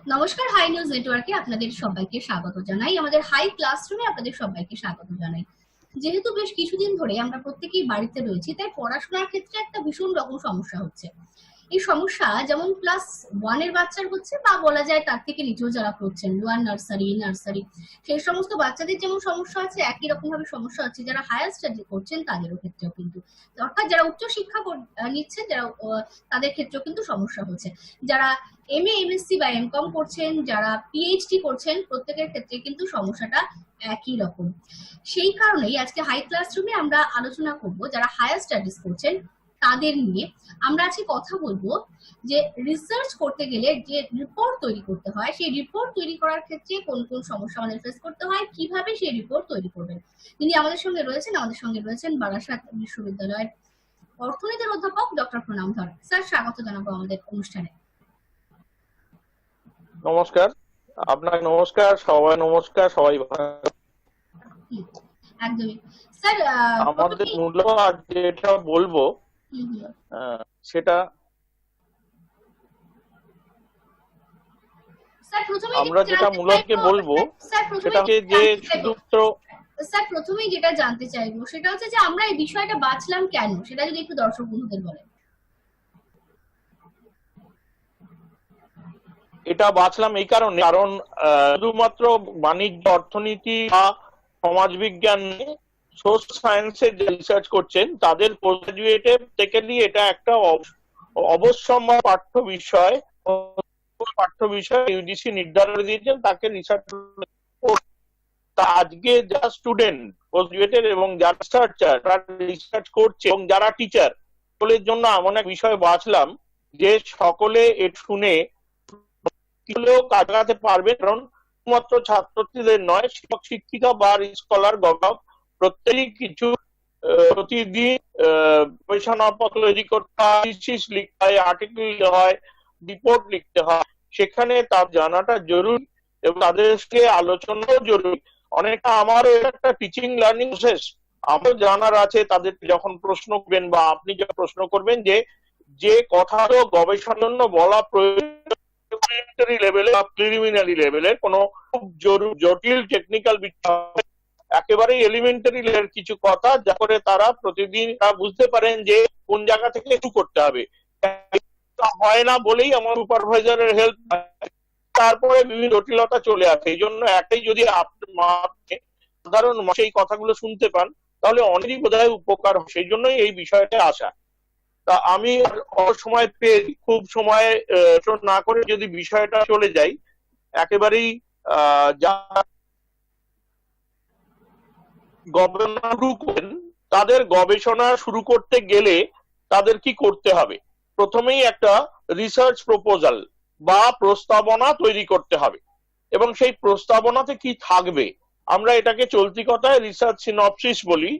নমস্কার, high news নেটওয়ার্কে আপনাদের সবাইকে স্বাগত জানাই। আমাদের হাই ক্লাসরুমে আপনাদের সবাইকে স্বাগত জানাই। যেহেতু বেশ কিছুদিন ধরে আমরা প্রত্যেকেই বাড়িতে রয়েছি, তাই পড়াশোনার ক্ষেত্রে একটা ভীষণ রকম সমস্যা হচ্ছে। এই সমস্যা যেমন ক্লাস 1 এর বাচ্চার হচ্ছে, বা বলা যায় তার থেকে নিচেও যারা পড়ছেন, লোয়ার নার্সারি, সেই সমস্ত বাচ্চাদের যেমন সমস্যা আছে, একই রকম ভাবে সমস্যা হচ্ছে যারা হায়ার স্টাডি করছেন তাদেরও ক্ষেত্রেও কিন্তু, অর্থাৎ যারা উচ্চশিক্ষা নিচ্ছেন, যারা তাদের ক্ষেত্রেও কিন্তু সমস্যা হচ্ছে। যারা এমএ, এমএসসি বা এমকম করছেন, যারা পিএইচডি করছেন, প্রত্যেকের ক্ষেত্রে কিন্তু সমস্যাটা একই রকম। সেই কারণেই আজকে হাই ক্লাসরুমে আমরা আলোচনা করব যারা হায়ার স্টাডিজ করছেন তাদের নিয়ে। আমরা আজকে কথা বলবো যে রিসার্চ করতে গেলে যে রিপোর্ট তৈরি করতে হয়, সেই রিপোর্ট তৈরি করার ক্ষেত্রে কোন কোন সমস্যা আমাদের ফেস করতে হয়, কিভাবে সেই রিপোর্ট তৈরি করবেন। তিনি আমাদের সঙ্গে রয়েছেন বারাসাত বিশ্ববিদ্যালয়ের অর্থনীতির অধ্যাপক ডক্টর প্রণাম ধর। স্যার, স্বাগত জানাবো আমাদের অনুষ্ঠানে। নমস্কার, আপনাকে নমস্কার, সবাই নমস্কার, সবাই একদমই স্যার। আমাদের মূল আর যেটা বলবো সেটা আমরা যেটা মূলত বলবো সেটা হচ্ছে যে শুধুমাত্র স্যার প্রথমেই যেটা জানতে চাইবো সেটা হচ্ছে যে আমরা এই বিষয়টা বাছলাম কেন, সেটা যদি একটু দর্শক বন্ধুদের বলেন। এটা বাছলাম এই কারণে, কারণ শুধুমাত্র বাণিজ্য, অর্থনীতি বা সমাজবিজ্ঞান, সোশ্যাল সায়েন্সের যে রিসার্চ করছেন তাদের পোস্ট গ্রাজুয়েটের থেকে নিয়ে এটা একটা অবশ্যম্ভাবী পাঠ্য বিষয় ইউজিসি নির্ধারণ দিয়েছেন তাকে রিসার্চ। আজকে যারা স্টুডেন্ট পোস্ট গ্রাজুয়েটের এবং যারা রিসার্চার তারা রিসার্চ করছে এবং যারা টিচার, সকলের জন্য এমন এক বিষয় বাছলাম যে সকলে এটা শুনে কাজ লাগাতে পারবে। কারণ শুধুমাত্র ছাত্রছাত্রীদের নয়, শিক্ষক শিক্ষিকা বা স্কলার গবেষক প্রত্যেকেই কিছু প্রতিদিন গবেষণাপত্র তৈরি করতে হয়, থিসিস লিখতে হয়, আর্টিকেল লিখতে হয়, রিপোর্ট লিখতে হয়। সেখানে তার জানাটা জরুরি এবং তাদেরকে আলোচনাও জরুরি। অনেকটা আমারও একটা টিচিং লার্নিং প্রসেস, আমার জানার আছে। তাদের যখন প্রশ্ন করবেন বা আপনি যখন প্রশ্ন করবেন যে কথাটা গবেষণার জন্য বলা প্রয়োজন লেভেলে বা প্রিলিমিনারি লেভেলের কোনো খুব জটিল টেকনিক্যাল বিষয়, একেবারে এলিমেন্টারি লেভেলের কিছু কথা, যা করে তারা প্রতিদিন বুঝতে পারেন যে কোন জায়গা থেকে শুরু করতে হবে। হয় না বলেই আমার সুপারভাইজারের হেল্প, তারপরে বিভিন্ন জটিলতা চলে আসে। এই জন্য একটাই, যদি আপনি সাধারণ সেই কথাগুলো শুনতে পান তাহলে অনেকই বোধহয় উপকার হয়। সেই জন্যই এই বিষয়টা আসা। তা আমি সময় পেয়ে খুব সময় না করে যদি বিষয়টা চলে যাই, একেবারেই যা গবেষণা শুরু করেন তাদের গবেষণা শুরু করতে গেলে তাদের কি করতে হবে? প্রথমেই একটা রিসার্চ প্রপোজাল বা প্রস্তাবনা তৈরি করতে হবে এবং সেই প্রস্তাবনাতে কি থাকবে আমরা এটাকে চলতি কথায় রিসার্চ সিনপসিস বলি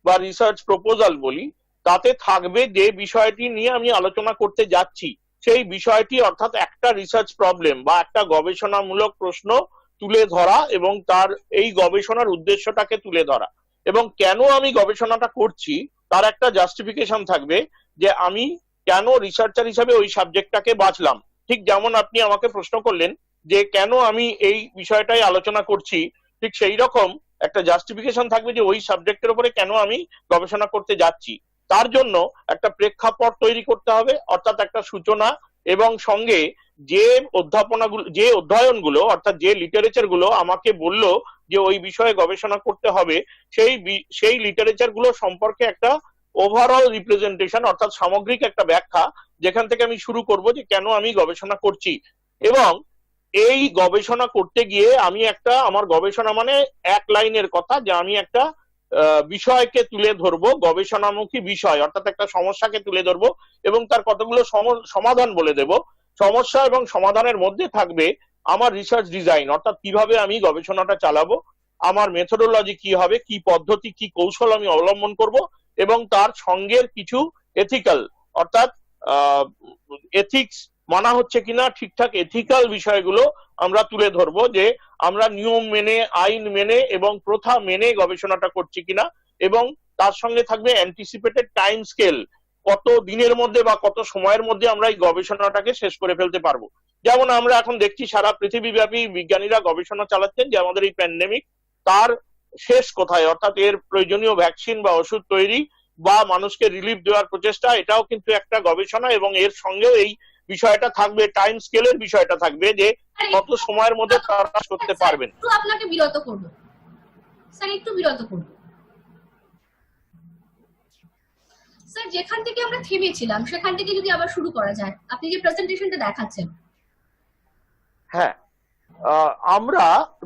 বা রিসার্চ প্রপোজাল বলি। তাতে থাকবে যে বিষয়টি নিয়ে আমি আলোচনা করতে যাচ্ছি সেই বিষয়টি, অর্থাৎ একটা রিসার্চ প্রবলেম বা একটা গবেষণামূলক প্রশ্ন তুলে ধরা এবং তার এই গবেষণার উদ্দেশ্যটাকে তুলে ধরা এবং কেন আমি গবেষণাটা করছি তার একটা জাস্টিফিকেশন থাকবে যে আমি কেন রিসার্চার হিসাবে ওই সাবজেক্টটাকে বাছলাম। ঠিক যেমন আপনি আমাকে প্রশ্ন করলেন যে কেন আমি এই বিষয়টাই আলোচনা করছি, ঠিক সেই রকম একটা জাস্টিফিকেশন থাকবে যে ওই সাবজেক্টের উপরে কেন আমি গবেষণা করতে যাচ্ছি। তার জন্য একটা প্রেক্ষাপট তৈরি করতে হবে, অর্থাৎ একটা সূচনা, এবং সঙ্গে যে অধ্যয়নগুলো অর্থাৎ যে লিটারেচার গুলো আমাকে বললো যে ওই বিষয়ে গবেষণা করতে হবে সেই লিটারেচার গুলো সম্পর্কে একটা ওভারঅল রিপ্রেজেন্টেশন, অর্থাৎ সামগ্রিক একটা ব্যাখ্যা, যেখান থেকে আমি শুরু করব যে কেন আমি গবেষণা করছি। এবং এই গবেষণা করতে গিয়ে আমি আমার গবেষণা মানে এক লাইনের কথা, যে আমি একটা বিষয়কে তুলে ধরবো, গবেষণামুখী বিষয়, অর্থাৎ একটা সমস্যাকে তুলে ধরবো এবং তার কতগুলো সমাধান বলে দেব। সমস্যা এবং সমাধানের মধ্যে থাকবে আমার রিসার্চ ডিজাইন, অর্থাৎ কিভাবে আমি গবেষণাটা চালাবো, আমার মেথোডোলজি কি হবে, কি পদ্ধতি, কি কৌশল আমি অবলম্বন করব, এবং তার সঙ্গের কিছু এথিক্যাল, অর্থাৎ এথিক্স মানা হচ্ছে কিনা, ঠিকঠাক এথিক্যাল বিষয়গুলো আমরা তুলে ধরবো, যে আমরা নিয়ম মেনে, আইন মেনে এবং প্রথা মেনে গবেষণাটা করছি কিনা। এবং তার সঙ্গে থাকবে অ্যান্টিসিপেটেড টাইম স্কেল, কত দিনের মধ্যে বা কত সময়ের মধ্যে আমরা এই গবেষণাটাকে শেষ করে ফেলতে পারবো। যেমন আমরা এখন দেখছি সারা পৃথিবীব্যাপী বিজ্ঞানীরা গবেষণা চালাচ্ছেন যে আমাদের এই প্যান্ডেমিক তার শেষ কোথায়, অর্থাৎ এর প্রয়োজনীয় ভ্যাকসিন বা ওষুধ তৈরি বা মানুষকে রিলিফ দেওয়ার প্রচেষ্টা, এটাও কিন্তু একটা গবেষণা। এবং এর সঙ্গেও এই বিষয়টা থাকবে, টাইম স্কেলের বিষয়টা থাকবে যে কত সময়ের মধ্যে তারা করতে পারবেন। একটু আপনাকে বিরত করব স্যার, একটু বিরত করব স্যার। যেখান থেকে আমরা থেমেছিলাম সেখান থেকে যদি আবার শুরু করা যায়, আপনি যে প্রেজেন্টেশনটা দেখাচ্ছেন। হ্যাঁ, আমরা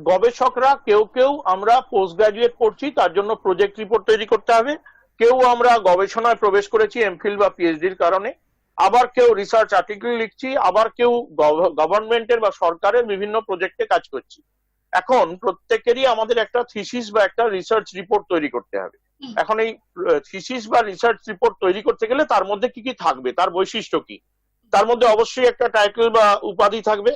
গবেষকরা কেউ কেউ আমরা পোস্ট গ্রাজুয়েট করছি, তার জন্য প্রজেক্ট রিপোর্ট তৈরি করতে হবে। কেউ আমরা গবেষণায় প্রবেশ করেছি এমফিল বা পিএইচডির কারণে, আবার কেউ রিসার্চ আর্টিকেল লিখছি, আবার কেউ গভর্নমেন্টের বা সরকারের বিভিন্ন প্রজেক্টে কাজ করছি। এখন প্রত্যেকেরই আমাদের একটা থিসিস বা একটা রিসার্চ রিপোর্ট তৈরি করতে হবে। এখন এই থিসিস বা রিসার্চ রিপোর্ট তৈরি করতে গেলে তার মধ্যে কি কি থাকবে, তার বৈশিষ্ট্য কি, তার মধ্যে অবশ্যই একটা টাইটেল বা উপাধি থাকবে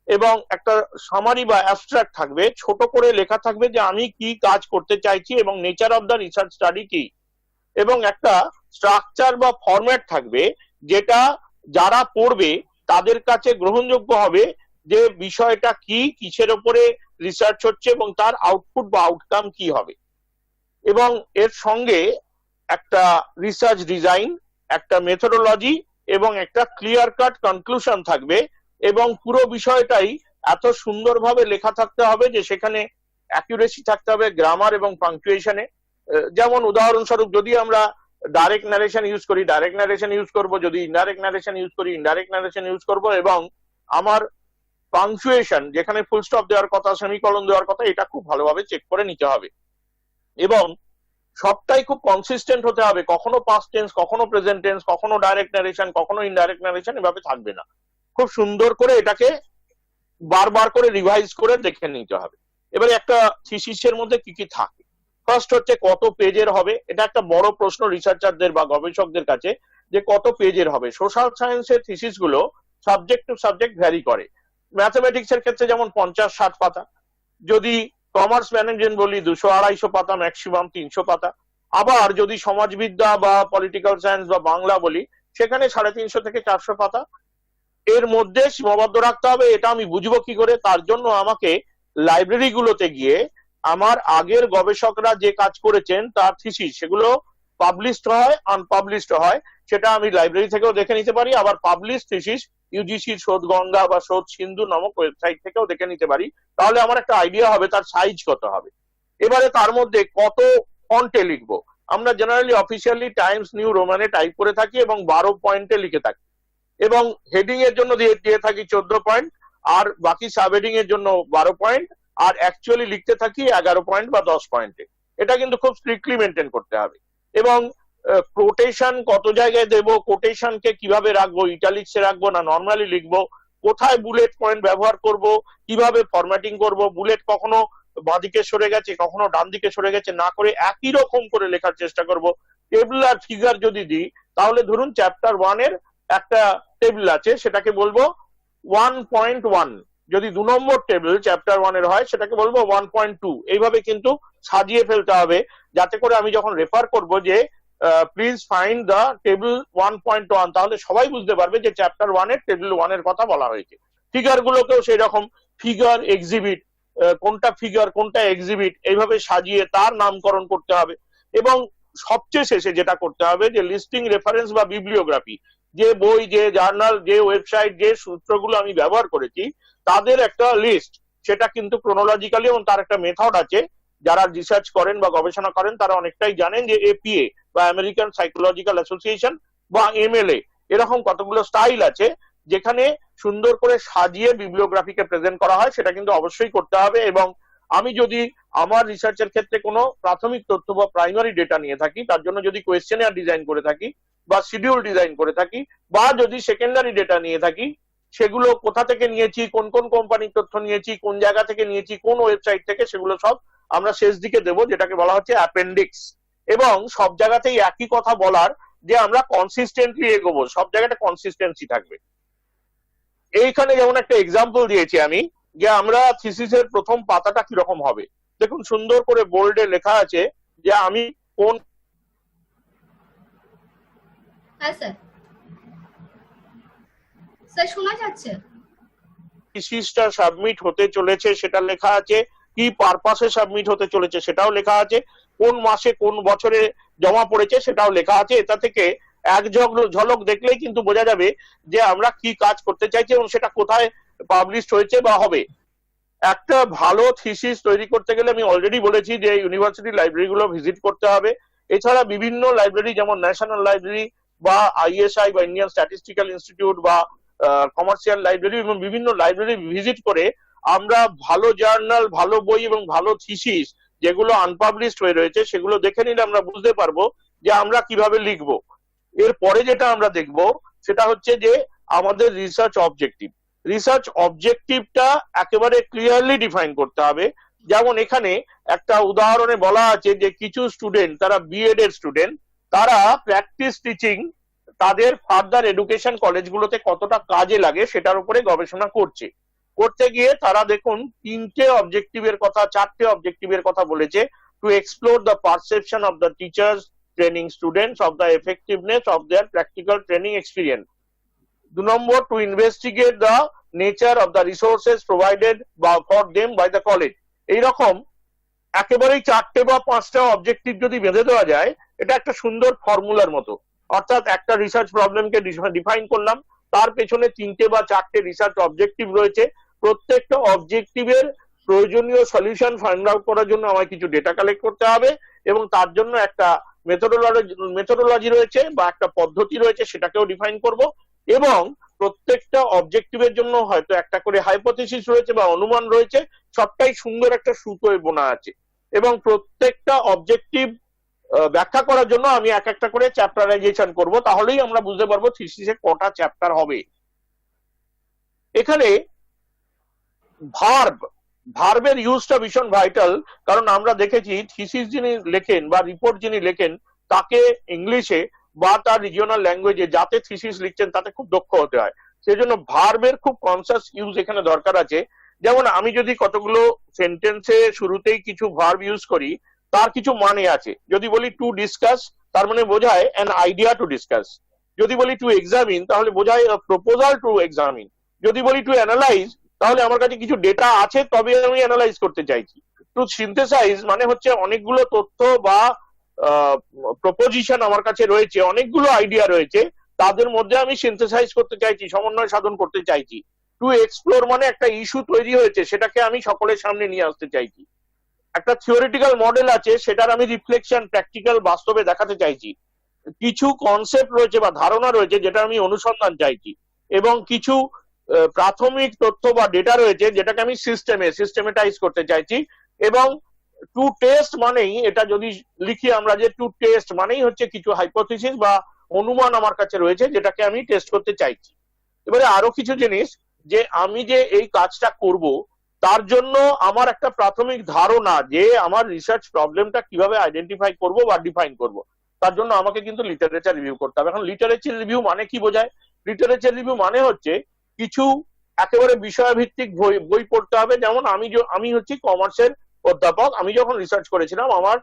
এবং একটা সামারি বা অ্যাবস্ট্রাক্ট থাকবে, ছোট করে লেখা থাকবে যে আমি কি কাজ করতে চাইছি এবং nature of the research study কি, এবং একটা স্ট্রাকচার বা ফরম্যাট থাকবে যেটা যারা পড়বে তাদের কাছে গ্রহণযোগ্য হবে যে বিষয়টা কি, কিসের উপরে রিসার্চ হচ্ছে এবং তার আউটপুট বা আউটকাম কি হবে। এবং এর সঙ্গে একটা রিসার্চ ডিজাইন, একটা মেথোডোলজি এবং একটা ক্লিয়ার কাট কনক্লুশন থাকবে। এবং পুরো বিষয়টাই এত সুন্দরভাবে লেখা থাকতে হবে যে সেখানে অ্যাকুরেসি থাকতে হবে গ্রামার এবং পাংচুয়েশনে। যেমন উদাহরণস্বরূপ যদি আমরা ডাইরেক্ট নারেশন ইউজ করি, ডাইরেক্ট নারেশন ইউজ করব, যদি ইনডাইরেক্ট নারেশন ইউজ করি, ইনডাইরেক্ট নারেশন ইউজ করব। এবং আমার পাংচুয়েশন যেখানে ফুল স্টপ দেওয়ার কথা, সেমিকলন দেওয়ার কথা, এটা খুব ভালোভাবে চেক করে নিতে হবে। এবং সবটাই খুব কনসিস্টেন্ট হতে হবে, কখনো পাস্ট টেন্স, কখনো প্রেজেন্ট টেন্স, কখনো ডাইরেক্ট নারেশন, কখনো ইনডাইরেক্ট নারেশন, এভাবে থাকবে না। খুব সুন্দর করে এটাকে বারবার করে রিভাইজ করে দেখে নিতে হবে। এবারে একটা থিসিসের মধ্যে কি কি থাকে, ফার্স্ট হচ্ছে কত পেজের হবে। এটা একটা বড় প্রশ্ন রিসার্চারদের বা গবেষকদের কাছে যে কত পেজের হবে। সোশ্যাল সায়েন্সের থিসিস গুলো সাবজেক্ট টু সাবজেক্ট ভ্যারি করে। ম্যাথমেটিক্স এর ক্ষেত্রে যেমন 50-60 পাতা, যদি কমার্স ম্যানেজমেন্ট বলি 200-250 পাতা, ম্যাক্সিমাম 300 পাতা। আবার যদি সমাজবিদ্যা বা পলিটিক্যাল সায়েন্স বা বাংলা বলি সেখানে 350 থেকে 400 পাতা। এর মধ্যে সীমাবদ্ধ রাখতে হবে, এটা আমি বুঝবো কি করে? তার জন্য আমাকে লাইব্রেরি গুলোতে গিয়ে আমার আগের গবেষকরা যে কাজ করেছেন তার থিসিস, সেগুলো পাবলিশড হয়, আনপাবলিশড হয়, সেটা আমি লাইব্রেরি থেকেও দেখে নিতে পারি। আবার পাবলিশ থিসিস ইউজিসি শোধ গঙ্গা বা শোধ সিন্ধু নামক ওয়েবসাইট থেকেও দেখে নিতে পারি। তাহলে আমার একটা আইডিয়া হবে তার সাইজ কত হবে। এবারে তার মধ্যে কত ফন্টে লিখবো। আমরা জেনারেলি অফিসিয়ালি টাইমস নিউ রোমানে টাইপ করে থাকি এবং 12 পয়েন্টে লিখে থাকি, এবং হেডিং এর জন্য দিয়ে থাকি 14 পয়েন্ট, আর বাকি সাব হেডিং এর জন্য 12 পয়েন্ট, আর অ্যাকচুয়ালি লিখতে থাকি 11 পয়েন্ট বা 10 পয়েন্টে। এটা কিন্তু খুব স্ট্রিক্টলি মেনটেন করতে হবে। এবং কোটেশন কত জায়গায় দেব, কোটেশনকে কিভাবে রাখবো, ইটালিক্সে রাখবো না নর্মালি লিখবো, কোথায় বুলেট পয়েন্ট ব্যবহার করব, কিভাবে ফরম্যাটিং করব, বুলেট কখনো বাঁদিকে সরে গেছে কখনো ডান দিকে সরে গেছে না করে একই রকম করে লেখার চেষ্টা করব। টেবিল আর ফিগার যদি দিই তাহলে ধরুন চ্যাপ্টার 1 এর একটা টেবিল আছে, সেটাকে বলবো 1.1। যদি 2 নম্বর টেবিল চ্যাপ্টার 1 এর হয় সেটাকে বলবো 1.2। এইভাবে কিন্তু সাজিয়ে ফেলতে হবে যাতে করে আমি যখন রেফার করব যে প্লিজ ফাইন্ড দ্য টেবিল 1.1, তাহলে সবাই বুঝতে পারবে যে চ্যাপ্টার 1 এর টেবিল 1 এর কথা বলা হয়েছে। ফিগার গুলোকেও সেই রকম ফিগার, এক্সিবিট, কোনটা ফিগার কোনটা এক্সিবিট, এইভাবে সাজিয়ে তার নামকরণ করতে হবে। এবং সবচেয়ে শেষে যেটা করতে হবে যে লিস্টিং রেফারেন্স বা বিবলিওগ্রাফি, যে বই, যে জার্নাল, যে ওয়েবসাইট, যে সূত্রগুলো আমি ব্যবহার করেছি তাদের একটা লিস্ট, সেটা কিন্তু ক্রোনোলজিক্যালি, এবং তার একটা মেথড আছে। যারা রিসার্চ করেন বা গবেষণা করেন তারা অনেকটাই জানেন যে এপিএ বা আমেরিকান সাইকোলজিক্যাল অ্যাসোসিয়েশন বা এমএলএ, এরকম কতগুলো স্টাইল আছে যেখানে সুন্দর করে সাজিয়ে বিবলিওগ্রাফিকে প্রেজেন্ট করা হয়। সেটা কিন্তু অবশ্যই করতে হবে। এবং আমি যদি আমার রিসার্চের ক্ষেত্রে কোনো প্রাথমিক তথ্য বা প্রাইমারি ডেটা নিয়ে থাকি, তার জন্য যদি কোয়েশ্চেনিয়ার ডিজাইন করে থাকি বা শিডিউল ডিজাইন করে থাকি, বা যদি সেকেন্ডারি ডেটা নিয়ে থাকি, সেগুলো কোথা থেকে নিয়েছি, কোন কোন কোম্পানির তথ্য নিয়েছি, কোন জায়গা থেকে নিয়েছি, কোন ওয়েবসাইট থেকে, সেগুলো সব আমরা শেষ দিকে দেবো, যেটাকে বলা হচ্ছে অ্যাপেন্ডিক্স। এবং সব জায়গাতেই একই কথা বলার যে আমরা কনসিস্টেন্টলি এগোবো, সব জায়গাটা কনসিস্টেন্সি থাকবে। এইখানে যেমন একটা এক্সাম্পল দিয়েছি আমি, যে আমরা থিসিসের প্রথম পাতাটা কিরকম হবে। দেখুন সুন্দর করে বোল্ডে লেখা আছে যে আমি কোন হ্যাঁ স্যার, স্যার শোনা যাচ্ছে? থিসিসটা সাবমিট হতে চলেছে সেটা লেখা আছে, কি পারপাসে সাবমিট হতে চলেছে সেটাও লেখা আছে, কোন মাসে কোন বছরে জমা পড়েছে সেটাও লেখা আছে। এটা থেকে এক ঝলক দেখলেই কিন্তু বোঝা যাবে যে আমরা কি কাজ করতে চাইছি এবং সেটা কোথায় পাবলিশ হয়েছে বা হবে। একটা ভালো থিসিস তৈরি করতে গেলে আমি অলরেডি বলেছি যে ইউনিভার্সিটি লাইব্রেরি গুলো ভিজিট করতে হবে। এছাড়া বিভিন্ন লাইব্রেরি যেমন ন্যাশনাল লাইব্রেরি বা আইএসআই বা ইন্ডিয়ান স্ট্যাটিস্টিক্যাল ইনস্টিটিউট বা কমার্শিয়াল লাইব্রেরি এবং বিভিন্ন লাইব্রেরি ভিজিট করে আমরা ভালো জার্নাল, ভালো বই এবং ভালো থিসিস যেগুলো আনপাবলিশড হয়ে রয়েছে সেগুলো দেখে নিলে আমরা বুঝতে পারবো যে আমরা কিভাবে লিখবো। এরপরে যেটা আমরা দেখবো সেটা হচ্ছে যে আমাদের রিসার্চ অবজেক্টিভ। রিসার্চ অবজেক্টিভটা একেবারে ক্লিয়ারলি ডিফাইন করতে হবে। যেমন এখানে একটা উদাহরণে বলা আছে যে কিছু স্টুডেন্ট, তারা বিএড এর স্টুডেন্ট, তারা প্র্যাকটিস টিচিং তাদের ফার্দার এডুকেশন কলেজগুলোতে কতটা কাজে লাগে সেটার উপরে গবেষণা করছে। করতে গিয়ে তারা দেখুন তিনটে অবজেক্টিভের কথা, চারটে অবজেক্টিভের কথা বলেছে। To explore the perception of the teachers training students of the effectiveness of their practical training experience. 2 number, to investigate the nature of the resources provided for them by the college. এইরকম একেবারেই চারটে বা পাঁচটা objective যদি বেঁধে দেওয়া যায়, এটা একটা সুন্দর ফর্মুলার মতো। অর্থাৎ একটা রিসার্চ প্রবলেমকে ডিফাইন করলাম, তার পেছনে তিনটে বা চারটে রিসার্চ অবজেক্টিভ রয়েছে। প্রত্যেকটা অবজেক্টিভের প্রয়োজনীয় সলিউশন ফাইন্ড আউট করার জন্য আমায় কিছু ডেটা কালেক্ট করতে হবে এবং তার জন্য একটা মেথোডোলজি রয়েছে বা একটা পদ্ধতি রয়েছে, সেটাকেও ডিফাইন করব। এবং প্রত্যেকটা অবজেক্টিভের জন্য হয়তো একটা করে হাইপোথিসিস রয়েছে বা অনুমান রয়েছে, সবটাই সুন্দর একটা সুতোয় বোনা আছে। এবং প্রত্যেকটা অবজেক্টিভ ব্যাখ্যা করার জন্য আমি এক একটা করে চ্যাপ্টারাইজেশন করব, তাহলেই আমরা বুঝতে পারবো থিসিসে কটা চ্যাপ্টার হবে। এখানে ভার্বের ইউজটা ভীষণ ভাইটাল, কারণ আমরা দেখেছি থিসিস যিনি লেখেন বা রিপোর্ট যিনি লেখেন তাকে ইংলিশে বা তার রিজিওনাল ল্যাঙ্গুয়েজে যাতে থিসিস লিখছেন তাতে খুব দক্ষ হতে হয়। সেজন্য ভার্বের খুব কনসাস ইউজ এখানে দরকার আছে। যেমন আমি যদি কতগুলো সেন্টেন্সে শুরুতেই কিছু ভার্ব ইউজ করি, তার কিছু মানে আছে। যদি বলি টু ডিসকাস, তার মানে বোঝায় অ্যান আইডিয়া টু ডিসকাস। যদি বলি টু এক্সামিন, তাহলে বোঝায় প্রপোজাল টু এক্সামিন। যদি বলি টু অ্যানালাইজ, তাহলে আমার কাছে কিছু ডেটা আছে তবে আমি অ্যানালাইজ করতে চাইছি। টু সিনথেসাইজ মানে হচ্ছে অনেকগুলো তথ্য বা প্রপোজিশন আমার কাছে রয়েছে, অনেকগুলো আইডিয়া রয়েছে, তাদের মধ্যে আমি সিনথেসাইজ করতে চাইছি, সমন্বয় সাধন করতে চাইছি। টু এক্সপ্লোর মানে একটা ইস্যু তৈরি হয়েছে, সেটাকে আমি সকলের সামনে নিয়ে আসতে চাইছি। একটা থিওরিটিক্যাল মডেল আছে, সেটার আমি রিফ্লেকশন প্র্যাকটিক্যাল বাস্তবে দেখাতে চাইছি। কিছু কনসেপ্ট রয়েছে বা ধারণা রয়েছে যেটা আমি অনুসন্ধান চাইছি, এবং কিছু প্রাথমিক তথ্য বা ডেটা রয়েছে যেটাকে আমি সিস্টেমেটাইজ করতে চাইছি। এবং টু টেস্ট মানেই, এটা যদি লিখি আমরা যে টু টেস্ট মানেই হচ্ছে কিছু হাইপোথিসিস বা অনুমান আমার কাছে রয়েছে যেটাকে আমি টেস্ট করতে চাইছি। এবারে আরো কিছু জিনিস, যে আমি যে এই কাজটা করব তার জন্য আমার একটা প্রাথমিক ধারণা যে আমার রিসার্চ প্রবলেমটা কিভাবে আইডেন্টিফাই করব বা ডিফাইন করব, তার জন্য আমাকে কিন্তু লিটারেচার রিভিউ করতে হবে। এখন লিটারেচার রিভিউ মানে কি বোঝায়? লিটারেচার রিভিউ মানে হচ্ছে কিছু একেবারে বিষয়ভিত্তিক বই পড়তে হবে। যেমন আমি হচ্ছি কমার্সের অধ্যাপক, আমি যখন রিসার্চ করেছিলাম আমার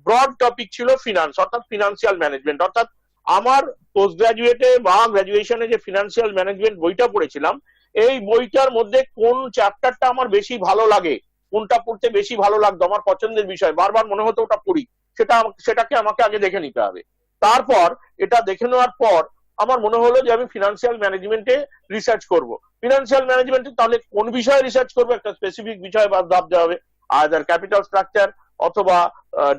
ব্রড টপিক ছিল ফিনান্স, অর্থাৎ ফিনান্সিয়াল ম্যানেজমেন্ট। অর্থাৎ আমার পোস্ট গ্রাজুয়েটে বা গ্রাজুয়েশনে যে ফিনান্সিয়াল ম্যানেজমেন্ট বইটা পড়েছিলাম, এই বইটার মধ্যে কোন চ্যাপ্টারটা আমার বেশি ভালো লাগে, কোনটা পড়তে বেশি ভালো লাগতো, আমার পছন্দের বিষয়, বারবার মনে হতো ওটা পড়ি, সেটাকে আমাকে আগে দেখে নিতে হবে। তারপর এটা দেখে নেওয়ার পর আমার মনে হলো যে আমি ফিনান্সিয়াল ম্যানেজমেন্টে রিসার্চ করব। ফিনান্সিয়াল ম্যানেজমেন্টে তাহলে কোন বিষয়ে রিসার্চ করবো, একটা স্পেসিফিক বিষয় বাদ ভাবতে হবে। আদার ক্যাপিটাল স্ট্রাকচার অথবা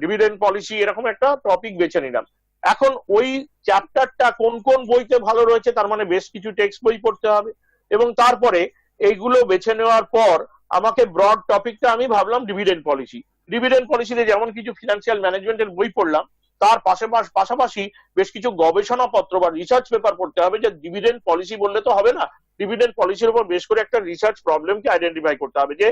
ডিভিডেন্ড পলিসি, এরকম একটা টপিক বেছে নিলাম। এখন ওই চ্যাপ্টারটা কোন কোন বইতে ভালো রয়েছে, তার মানে বেশ কিছু টেক্সট বই পড়তে হবে। এবং তারপরে এইগুলো বেছে নেওয়ার পর আমাকে ব্রড টপিকটা আমি ভাবলাম ডিভিডেন্ড পলিসি। ডিভিডেন্ড পলিসিতে যেমন কিছু ফিনান্সিয়াল ম্যানেজমেন্টের বই পড়লাম, তার পাশাপাশি বেশ কিছু গবেষণাপত্র বা রিসার্চ পেপার পড়তে হবে। যে ডিভিডেন্ড পলিসি বললে তো হবে না, ডিভিডেন্ড পলিসির উপর বেশ করে একটা রিসার্চ প্রবলেমকে আইডেন্টিফাই করতে হবে, যে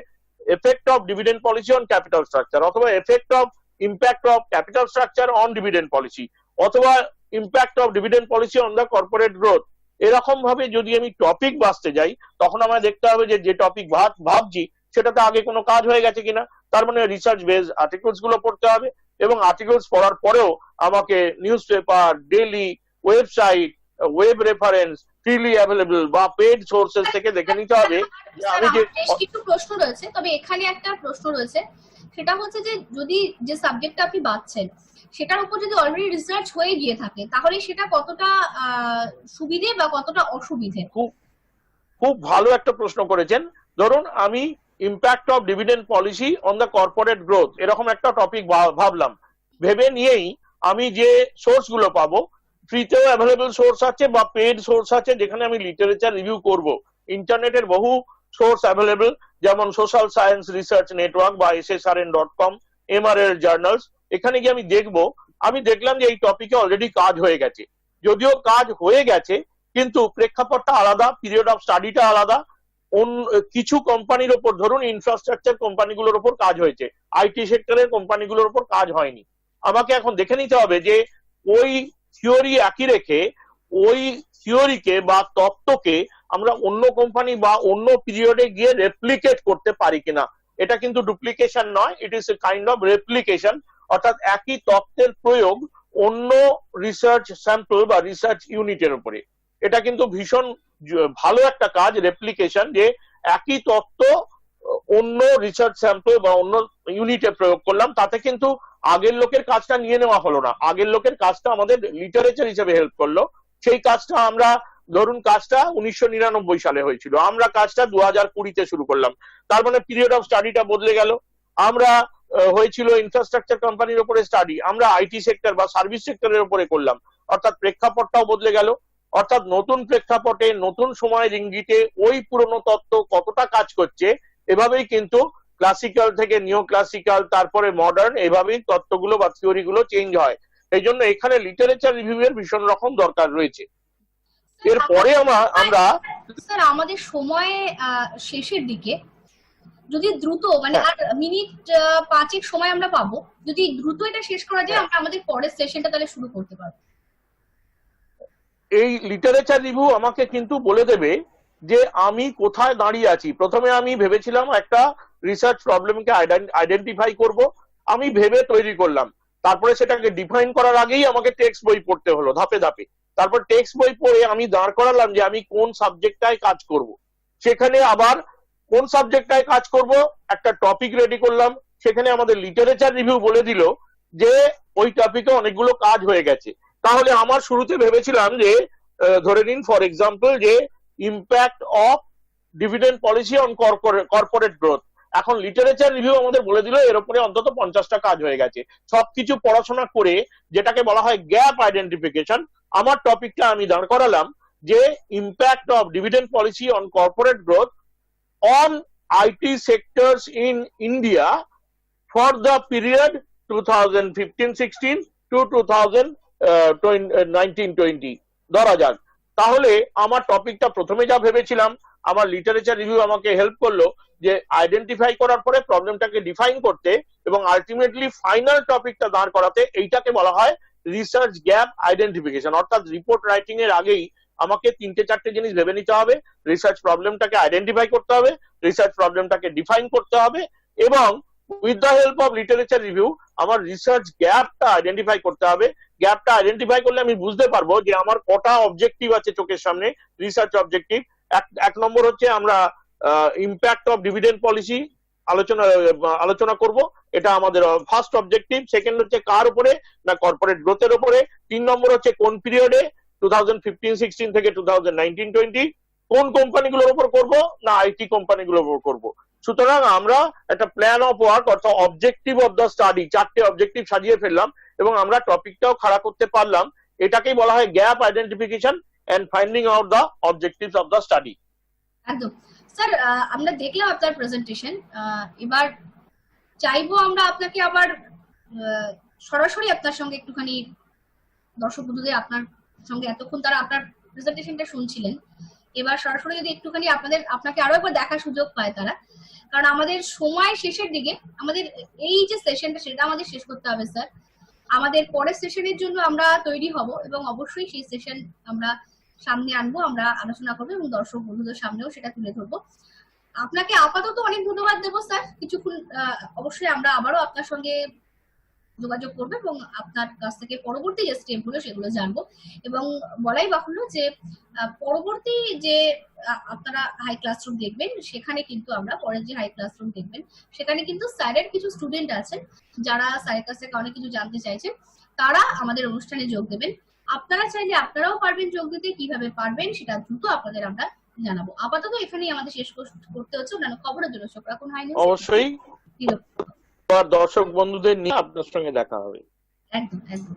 effect of dividend policy on capital structure, অথবা effect of impact of capital structure on dividend policy, অথবা impact of dividend policy on the corporate growth. এরকম ভাবে যদি আমি টপিক বাছতে যাই, তখন আমায় দেখতে হবে যে টপিক ভাবছি সেটাতে আগে কোনো কাজ হয়ে গেছে কিনা। তার মানে রিসার্চ বেস আর্টিকেলস গুলো পড়তে হবে, এবং আর্টিকেলস পড়ার পরেও আমাকে news paper, daily, website, web reference, freely available বা পেড সোর্সেস থেকে দেখে নিতে হবে যে আমি যে বেশ কিছু প্রশ্ন রয়েছে, তবে এখানে একটা প্রশ্ন রয়েছে, সেটা হচ্ছে যে যদি যে সাবজেক্টটা আপনি বাছছেন সেটার উপর যদি অলরেডি রিসার্চ হয়ে গিয়ে থাকে তাহলে সেটা কতটা সুবিধে বা কতটা অসুবিধে? খুব খুব ভালো একটা প্রশ্ন করেছেন। ধরুন আমি impact of dividend policy on the corporate growth এরকম একটা টপিক ভাবলাম, ভেবে নিয়েই আমি যে সোর্স গুলো পাবো, ফ্রিতেও অ্যাভেলেবল সোর্স আছে বা পেড সোর্স আছে যেখানে আমি লিটারেচার রিভিউ করব। ইন্টারনেটের বহু সোর্স অ্যাভেলেবল, যেমন সোশ্যাল সায়েন্স রিসার্চ নেটওয়ার্ক বা ssrn.com, MRL জার্নালস। এখানে গিয়ে আমি দেখবো, আমি দেখলাম যে এই টপিকে অলরেডি কাজ হয়ে গেছে। যদিও কাজ হয়ে গেছে কিন্তু প্রেক্ষাপটটা আলাদা, পিরিয়ড অফ স্টাডিটা আলাদা। কিছু কোম্পানির ওপর, ধরুন ইনফ্রাস্ট্রাকচার কোম্পানিগুলোর ওপর কাজ হয়েছে, আইটি সেক্টরের কোম্পানিগুলোর ওপর কাজ হয়নি। আমাকে এখন দেখে নিতে হবে যে ওই থিওরি একই রেখে ওই থিওরিকে বা তত্ত্বকে আমরা অন্য কোম্পানি বা অন্য পিরিয়ডে গিয়ে রেপ্লিকেট করতে পারি কিনা। এটা কিন্তু ডুপ্লিকেশন নয়, it is a kind of replication, অর্থাৎ একই তত্ত্বের প্রয়োগ অন্য রিসার্চ স্যাম্পল বা রিসার্চ ইউনিটের উপরে। এটা কিন্তু ভীষণ ভালো একটা কাজ, রেপ্লিকেশন, যে একই তত্ত্ব অন্য রিসার্চ স্যাম্পল বা অন্য ইউনিটে প্রয়োগ করলাম, তাতে কিন্তু আগের লোকের কাজটা নিয়ে নেওয়া হলো না, আগের লোকের কাজটা আমাদের লিটারেচার হিসেবে হেল্প করলো। সেই কাজটা আমরা, ধরুন কাজটা 1999 সালে হয়েছিল, আমরা কাজটা 2020-তে শুরু করলাম, তার মানে পিরিয়ড অফ স্টাডিটা বদলে গেল। আমরা হয়েছিল ইনফ্রাস্ট্রাকচার কোম্পানির উপরে স্টাডি, আমরা আইটি সেক্টর বা সার্ভিস সেক্টরের উপরে করলাম, অর্থাৎ প্রেক্ষাপটটাও বদলে গেল। অর্থাৎ নতুন প্রেক্ষাপটে নতুন সময়ের ইঙ্গিতে ওই পুরনো তত্ত্ব কতটা কাজ করছে, এভাবেই কিন্তু ক্লাসিক্যাল থেকে নিও ক্লাসিক্যাল, তারপরে মডার্ন, এভাবেই তত্ত্বগুলো বা থিওরি গুলো চেঞ্জ হয়। এই জন্য এখানে লিটারেচার রিভিউ এর ভীষণ রকম দরকার রয়েছে। এরপরে আমরা স্যার আমাদের সময় শেষের দিকে, যদি দ্রুত মানে আর মিনিট 5 সময় আমরা পাবো, যদি দ্রুত এটা শেষ করা যায় আমরা আমাদের পরের সেশনটা তাহলে শুরু করতে পারবো। এই লিটারেচার রিভিউ আমাকে কিন্তু বলে দেবে যে আমি কোথায় দাঁড়িয়ে আছি। প্রথমে আমি ভেবেছিলাম একটা রিসার্চ প্রবলেমকে আইডেন্টিফাই করব, আমি ভেবে তৈরি করলাম, তারপরে সেটাকে ডিফাইন করার আগেই আমাকে টেক্সট বই পড়তে হলো ধাপে ধাপে। তারপর টেক্সট বই পড়ে আমি দাঁড় করালাম যে আমি কোন সাবজেক্টটায় কাজ করব। সেখানে আবার কোন সাবজেক্টটায় কাজ করব একটা টপিক রেডি করলাম, সেখানে আমাদের লিটারেচার রিভিউ বলে দিল যে ওই টপিকে অনেকগুলো কাজ হয়ে গেছে। তাহলে আমার শুরুতে ভেবেছিলাম যে ধরে নিন ফর এক্সাম্পল যে impact of dividend policy on corporate growth, এখন লিটারেচার রিভিউ আমাদের বলে দিল এর উপরে অন্তত 50টা কাজ হয়ে গেছে। সবকিছু পড়াশোনা করে যেটাকে বলা হয় গ্যাপ আইডেন্টিফিকেশন, আমার টপিকটা আমি দাঁড় করালাম যে impact of dividend policy on corporate growth on IT sectors in India for the period 2015-16 to 2019-20 ধরা যাক। তাহলে আমার টপিকটা প্রথমে যা ভেবেছিলাম, আমার লিটারেচার রিভিউ আমাকে হেল্প করলো যে আইডেন্টিফাই করার পরে প্রবলেমটাকে ডিফাইন করতে এবং আলটিমেটলি ফাইনাল টপিকটা দাঁড় করাতে। এইটাকে বলা হয় রিসার্চ গ্যাপ আইডেন্টিফিকেশন, অর্থাৎ রিপোর্ট রাইটিং এর আগেই আমাকে 3-4টে জিনিস ভেবে নিতে হবে। রিসার্চ প্রবলেমটাকে আইডেন্টিফাই করতে হবে, রিসার্চ প্রবলেমটাকে ডিফাইন করতে হবে, এবং with the help of literature review আমার রিসার্চ গ্যাপটা আইডেন্টিফাই করতে হবে। গ্যাপটা আইডেন্টিফাই করলে আমি বুঝতে পারবো যে আমার কটা অবজেক্টিভ আছে চোখের সামনে, রিসার্চ অবজেক্টিভ। এক নম্বর হচ্ছে আমরা ইম্প্যাক্ট অফ ডিভিডেন্ড পলিসি আলোচনা করব, এটা আমাদের ফার্স্ট অবজেক্টিভ। সেকেন্ড হচ্ছে কার উপরে, না কর্পোরেট গ্রোথের উপরে। 3 নম্বর হচ্ছে কোন পিরিয়ডে, 2015-16 থেকে 2019-20, কোন কোম্পানিগুলোর উপর করব, না আইটি কোম্পানিগুলোর উপর করব। সুতরাং আমরা একটা প্ল্যান অফ ওয়ার্ক অর্থাৎ অবজেক্টিভ অফ দ্য স্টাডি, 4টে অবজেক্টিভ সাজিয়ে ফেললাম এবং আমরা টপিকটাও খাড়া করতে পারলাম। এটাকেই বলা হয় gap identification and finding out the objectives of the study. একদম স্যার, আমরা দেখলাম আপনার প্রেজেন্টেশন, এবার চাইবো আমরা আপনাকে আবার সরাসরি আপনার সঙ্গে একটুখানি, দর্শক বন্ধুদের আপনার সঙ্গে এতক্ষণ তারা আপনার প্রেজেন্টেশনটা শুনছিলেন, এবার সরাসরি যদি একটুখানি আপনাকে আরো একবার দেখার সুযোগ পায় তারা, কারণ আমাদের সময় শেষের দিকে, আমাদের এই যে সেশনটা সেটা আমাদের শেষ করতে হবে স্যার। আমাদের পরের সেশনের জন্য আমরা তৈরি হব এবং অবশ্যই সেই সেশন আমরা সামনে আনবো, আমরা আলোচনা করবো এবং দর্শক বন্ধুদের সামনেও সেটা তুলে ধরবো। আপনাকে আপাতত অনেক ধন্যবাদ দেবো স্যার। কিছুক্ষণ অবশ্যই আমরা আবারও আপনার সঙ্গে যোগাযোগ করবো এবং আপনার কাছ থেকে পরবর্তী যে স্টেপগুলো সেগুলো জানবো। এবং বলাই বাহুল্য যে পরবর্তী যে আপনারা হাই ক্লাসরুম দেখবেন, সেখানে কিন্তু আমরা পরের যে হাই ক্লাসরুম দেখবেন সেখানে কিন্তু স্যারের কিছু স্টুডেন্ট আছেন যারা স্যারের কাছ থেকে অনেক কিছু জানতে চাইছেন, তারা আমাদের অনুষ্ঠানে যোগ দেবেন। আপনারা চাইলে আপনারাও পারবেন যোগ দিতে, কিভাবে পারবেন সেটা দ্রুত আপনাদের আমরা জানাবো। আপাতত এখানেই আমাদের শেষ করতে হচ্ছে, অন্যান্য খবরের জন্য চোখ রাখুন হাই নিউজ। অবশ্যই দর্শক বন্ধুদের নিয়ে আপনার সঙ্গে দেখা হবে। একদম একদম।